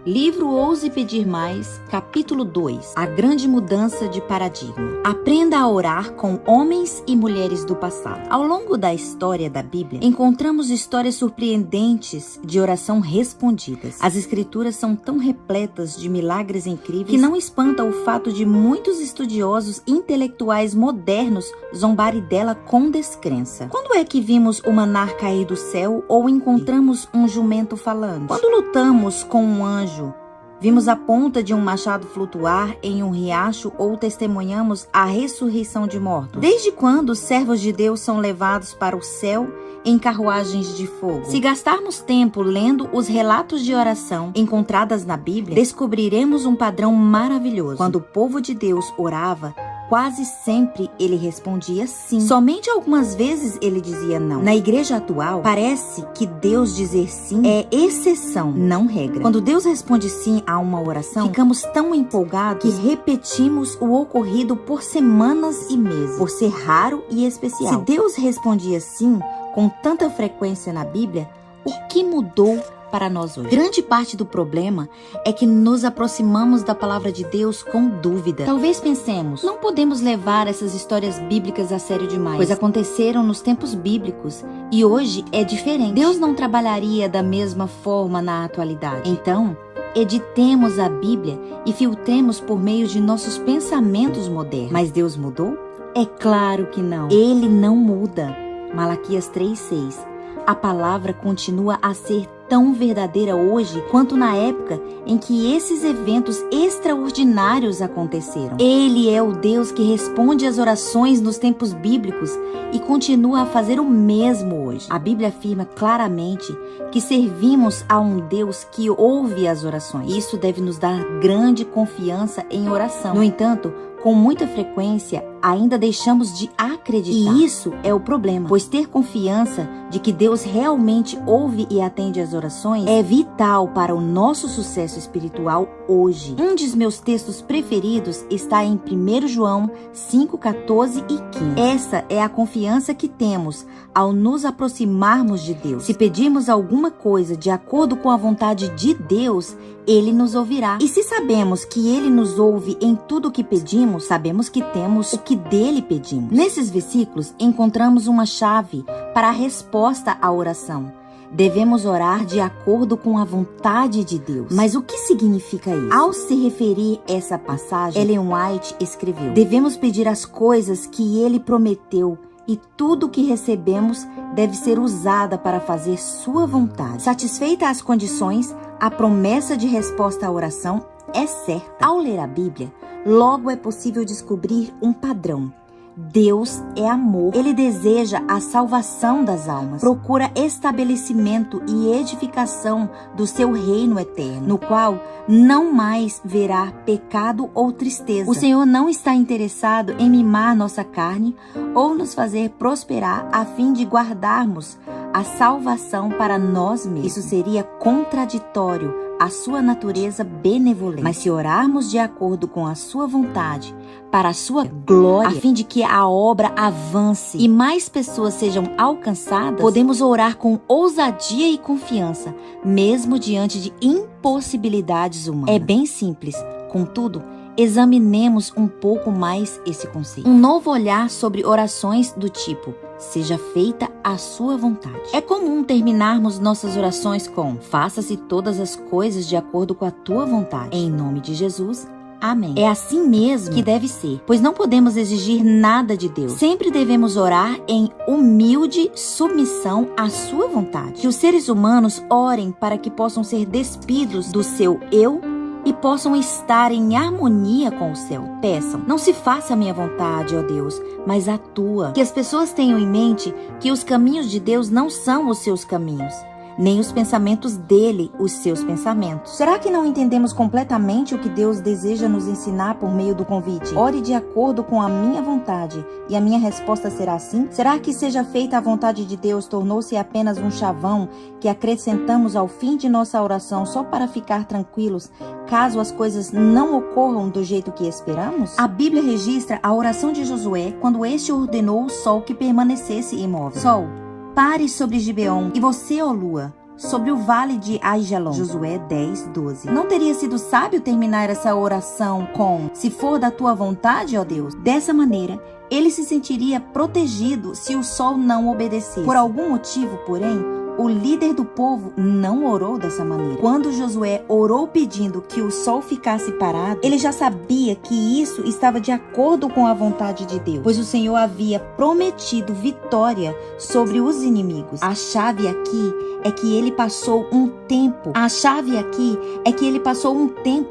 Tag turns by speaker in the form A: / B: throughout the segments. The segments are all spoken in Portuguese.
A: Livro Ouse Pedir Mais, capítulo 2. A grande mudança de paradigma. Aprenda a orar com homens e mulheres do passado. Ao longo da história da Bíblia, encontramos histórias surpreendentes de oração respondidas. As escrituras são tão repletas de milagres incríveis que não espanta o fato de muitos estudiosos intelectuais modernos zombarem dela com descrença. Quando é que vimos o maná cair do céu ou encontramos um jumento falante? Quando lutamos com um anjo, vimos a ponta de um machado flutuar em um riacho ou testemunhamos a ressurreição de mortos? Desde quando os servos de Deus são levados para o céu em carruagens de fogo? Se gastarmos tempo lendo os relatos de oração encontradas na Bíblia, descobriremos um padrão maravilhoso. Quando o povo de Deus orava, quase sempre ele respondia sim. Somente algumas vezes ele dizia não. Na igreja atual, parece que Deus dizer sim é exceção, não regra. Quando Deus responde sim a uma oração, ficamos tão empolgados que repetimos o ocorrido por semanas e meses, por ser raro e especial. Se Deus respondia sim com tanta frequência na Bíblia, o que mudou para nós hoje? Grande parte do problema é que nos aproximamos da palavra de Deus com dúvida. Talvez pensemos, não podemos levar essas histórias bíblicas a sério demais, pois aconteceram nos tempos bíblicos e hoje é diferente. Deus não trabalharia da mesma forma na atualidade. Então, editemos a Bíblia e filtremos por meio de nossos pensamentos modernos. Mas Deus mudou? É claro que não. Ele não muda. Malaquias 3:6. A palavra continua a ser tão verdadeira hoje quanto na época em que esses eventos extraordinários aconteceram. Ele é o Deus que responde às orações nos tempos bíblicos e continua a fazer o mesmo hoje. A Bíblia afirma claramente que servimos a um Deus que ouve as orações. Isso deve nos dar grande confiança em oração. No entanto, com muita frequência, ainda deixamos de acreditar. E isso é o problema, pois ter confiança de que Deus realmente ouve e atende às orações é vital para o nosso sucesso espiritual hoje. Um dos meus textos preferidos está em 1 João 5:14 e 15. Essa é a confiança que temos ao nos aproximarmos de Deus. Se pedirmos alguma coisa de acordo com a vontade de Deus, Ele nos ouvirá. E se sabemos que Ele nos ouve em tudo o que pedimos, sabemos que temos o que dele pedimos. Nesses versículos, encontramos uma chave para a resposta à oração. Devemos orar de acordo com a vontade de Deus. Mas o que significa isso? Ao se referir a essa passagem, Ellen White escreveu: devemos pedir as coisas que Ele prometeu e tudo o que recebemos deve ser usada para fazer sua vontade. Satisfeita as condições, a promessa de resposta à oração é certa. Ao ler a Bíblia, logo é possível descobrir um padrão. Deus é amor. Ele deseja a salvação das almas. Procura estabelecimento e edificação do seu reino eterno, no qual não mais verá pecado ou tristeza. O Senhor não está interessado em mimar nossa carne ou nos fazer prosperar a fim de guardarmos a salvação para nós mesmos. Isso seria contraditório à sua natureza benevolente. Mas se orarmos de acordo com a sua vontade, para a sua glória, a fim de que a obra avance e mais pessoas sejam alcançadas, podemos orar com ousadia e confiança, mesmo diante de impossibilidades humanas. É bem simples, contudo, examinemos um pouco mais esse conceito. Um novo olhar sobre orações do tipo: seja feita a sua vontade. É comum terminarmos nossas orações com: faça-se todas as coisas de acordo com a tua vontade. Em nome de Jesus, amém. É assim mesmo que deve ser, pois não podemos exigir nada de Deus. Sempre devemos orar em humilde submissão à sua vontade. Que os seres humanos orem para que possam ser despidos do seu eu e possam estar em harmonia com o céu. Peçam: não se faça a minha vontade, ó Deus, mas a tua. Que as pessoas tenham em mente que os caminhos de Deus não são os seus caminhos, nem os pensamentos dele os seus pensamentos. Será que não entendemos completamente o que Deus deseja nos ensinar por meio do convite? Ore de acordo com a minha vontade e a minha resposta será sim? Será que seja feita a vontade de Deus tornou-se apenas um chavão que acrescentamos ao fim de nossa oração só para ficar tranquilos caso as coisas não ocorram do jeito que esperamos? A Bíblia registra a oração de Josué quando este ordenou o sol que permanecesse imóvel. Sol, pare sobre Gibeon, e você, ó lua, sobre o vale de Aijalon. Josué 10:12. Não teria sido sábio terminar essa oração com: se for da tua vontade, ó Deus? Dessa maneira, ele se sentiria protegido se o sol não obedecesse. Por algum motivo, porém, o líder do povo não orou dessa maneira. Quando Josué orou pedindo que o sol ficasse parado, ele já sabia que isso estava de acordo com a vontade de Deus, pois o Senhor havia prometido vitória sobre os inimigos. A chave aqui é que ele passou um tempo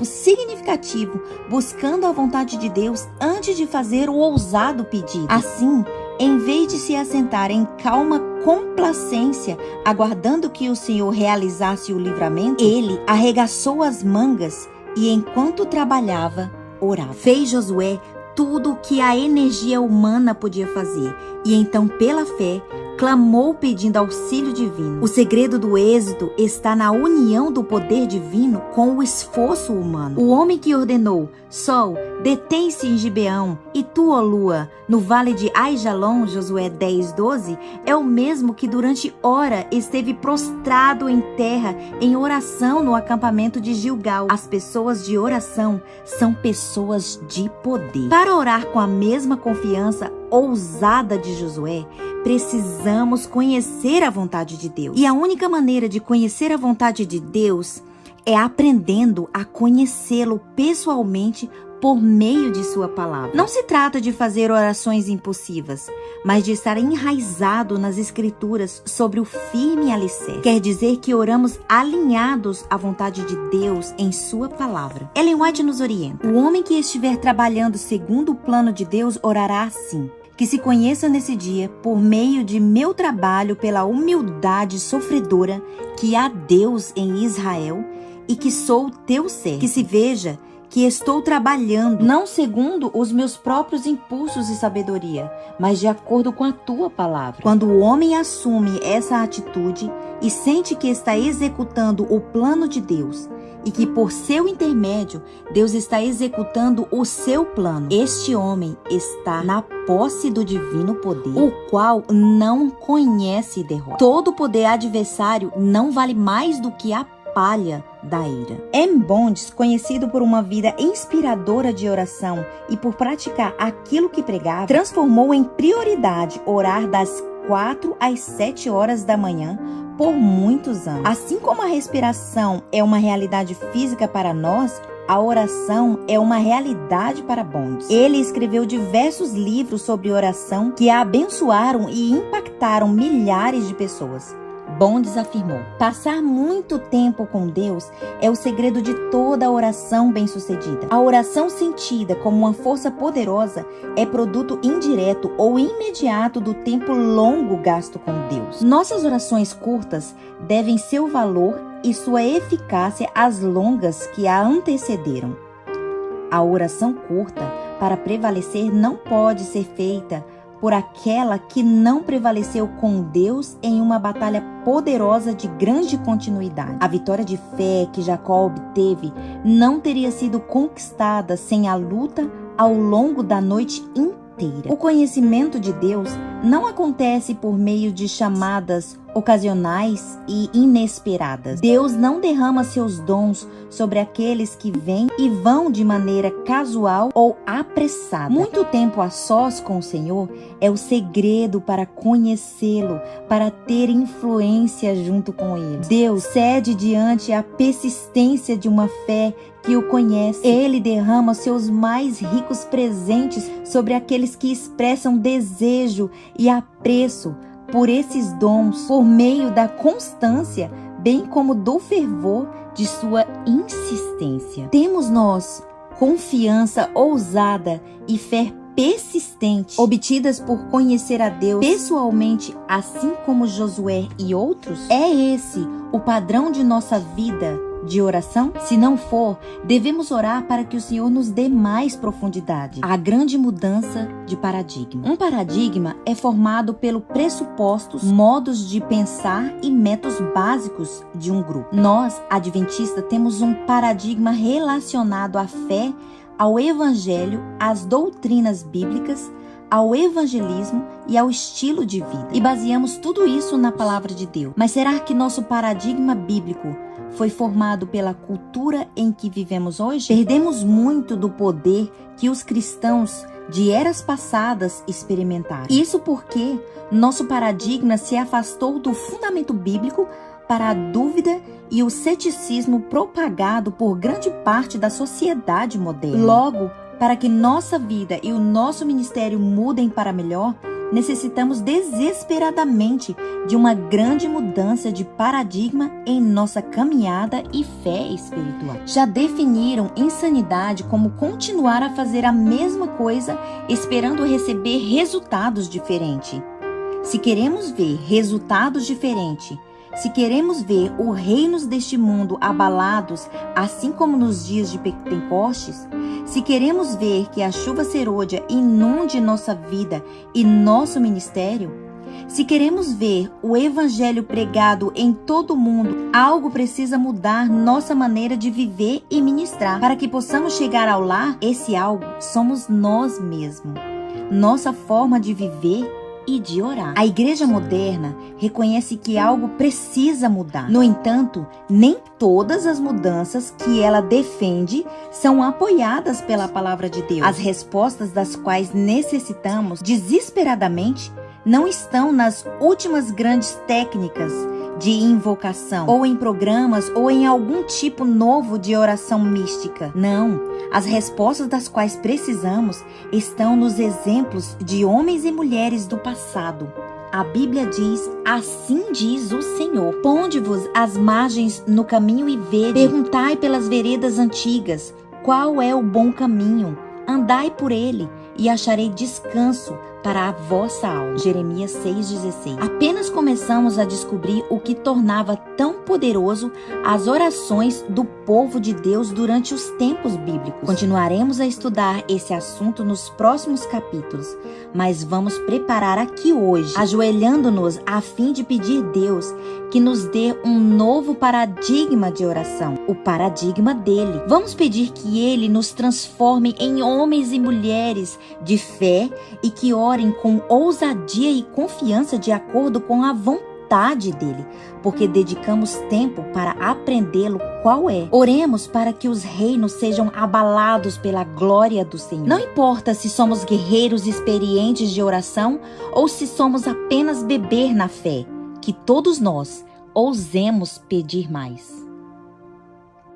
A: significativo buscando a vontade de Deus antes de fazer o ousado pedido. Assim, em vez de se assentar em calma complacência, aguardando que o Senhor realizasse o livramento, ele arregaçou as mangas e, enquanto trabalhava, orava. Fez Josué tudo o que a energia humana podia fazer e então, pela fé, clamou pedindo auxílio divino. O segredo do êxito está na união do poder divino com o esforço humano. O homem que ordenou: sol, detém-se em Gibeão, e tu, ó lua, no vale de Aijalon, Josué 10:12, é o mesmo que durante hora esteve prostrado em terra em oração no acampamento de Gilgal. As pessoas de oração são pessoas de poder. Para orar com a mesma confiança ousada de Josué, precisamos conhecer a vontade de Deus. E a única maneira de conhecer a vontade de Deus é aprendendo a conhecê-lo pessoalmente por meio de sua palavra. Não se trata de fazer orações impulsivas, mas de estar enraizado nas Escrituras sobre o firme alicerce. Quer dizer que oramos alinhados à vontade de Deus em sua palavra. Ellen White nos orienta: o homem que estiver trabalhando segundo o plano de Deus orará assim: que se conheça nesse dia, por meio de meu trabalho, pela humildade sofredora, que há Deus em Israel e que sou teu servo. Que se veja que estou trabalhando não segundo os meus próprios impulsos e sabedoria, mas de acordo com a tua palavra. Quando o homem assume essa atitude e sente que está executando o plano de Deus e que por seu intermédio Deus está executando o seu plano, este homem está na posse do divino poder, o qual não conhece derrota. Todo poder adversário não vale mais do que a palha da ira. M. Bonds, conhecido por uma vida inspiradora de oração e por praticar aquilo que pregava, transformou em prioridade orar das 4 às 7 horas da manhã por muitos anos. Assim como a respiração é uma realidade física para nós, a oração é uma realidade para Bonds. Ele escreveu diversos livros sobre oração que a abençoaram e impactaram milhares de pessoas. Bonds afirmou: passar muito tempo com Deus é o segredo de toda oração bem-sucedida. A oração sentida como uma força poderosa é produto indireto ou imediato do tempo longo gasto com Deus. Nossas orações curtas devem seu valor e sua eficácia às longas que a antecederam. A oração curta, para prevalecer, não pode ser feita por aquela que não prevaleceu com Deus em uma batalha poderosa de grande continuidade. A vitória de fé que Jacó obteve não teria sido conquistada sem a luta ao longo da noite inteira. O conhecimento de Deus não acontece por meio de chamadas ocasionais e inesperadas. Deus não derrama seus dons sobre aqueles que vêm e vão de maneira casual ou apressada. Muito tempo a sós com o Senhor é o segredo para conhecê-lo, para ter influência junto com ele. Deus cede diante a persistência de uma fé que o conhece. Ele derrama seus mais ricos presentes sobre aqueles que expressam desejo e apreço por esses dons, por meio da constância, bem como do fervor de sua insistência. Temos nós confiança ousada e fé persistente, obtidas por conhecer a Deus pessoalmente, assim como Josué e outros? É esse o padrão de nossa vida de oração? Se não for, devemos orar para que o Senhor nos dê mais profundidade. A grande mudança de paradigma. Um paradigma é formado pelo pressupostos, modos de pensar e métodos básicos de um grupo. Nós, adventistas, temos um paradigma relacionado à fé, ao evangelho, às doutrinas bíblicas, ao evangelismo e ao estilo de vida. E baseamos tudo isso na palavra de Deus. Mas será que nosso paradigma bíblico foi formado pela cultura em que vivemos hoje? Perdemos muito do poder que os cristãos de eras passadas experimentaram. Isso porque nosso paradigma se afastou do fundamento bíblico para a dúvida e o ceticismo propagado por grande parte da sociedade moderna. Logo, para que nossa vida e o nosso ministério mudem para melhor, necessitamos desesperadamente de uma grande mudança de paradigma em nossa caminhada e fé espiritual. Já definiram insanidade como continuar a fazer a mesma coisa esperando receber resultados diferentes. Se queremos ver resultados diferentes, se queremos ver os reinos deste mundo abalados, assim como nos dias de Pentecostes, se queremos ver que a chuva serôdia inunde nossa vida e nosso ministério, se queremos ver o evangelho pregado em todo o mundo, algo precisa mudar nossa maneira de viver e ministrar. Para que possamos chegar ao lar, esse algo somos nós mesmos, nossa forma de viver e de orar. A igreja moderna reconhece que algo precisa mudar. No entanto, nem todas as mudanças que ela defende são apoiadas pela palavra de Deus. As respostas das quais necessitamos desesperadamente não estão nas últimas grandes técnicas de invocação, ou em programas, ou em algum tipo novo de oração mística. Não, as respostas das quais precisamos estão nos exemplos de homens e mulheres do passado. A Bíblia diz, assim diz o Senhor: ponde-vos às margens no caminho e vede, perguntai pelas veredas antigas, qual é o bom caminho, andai por ele e acharei descanso para a vossa alma. Jeremias 6,16. Apenas começamos a descobrir o que tornava tão poderoso as orações do povo de Deus durante os tempos bíblicos. Continuaremos a estudar esse assunto nos próximos capítulos, mas vamos preparar aqui hoje, ajoelhando-nos a fim de pedir a Deus que nos dê um novo paradigma de oração, o paradigma dele. Vamos pedir que ele nos transforme em homens e mulheres de fé e que orem com ousadia e confiança de acordo com a vontade dele, porque dedicamos tempo para aprendê-lo qual é. Oremos para que os reinos sejam abalados pela glória do Senhor. Não importa se somos guerreiros experientes de oração ou se somos apenas bebês na fé, que todos nós ousemos pedir mais.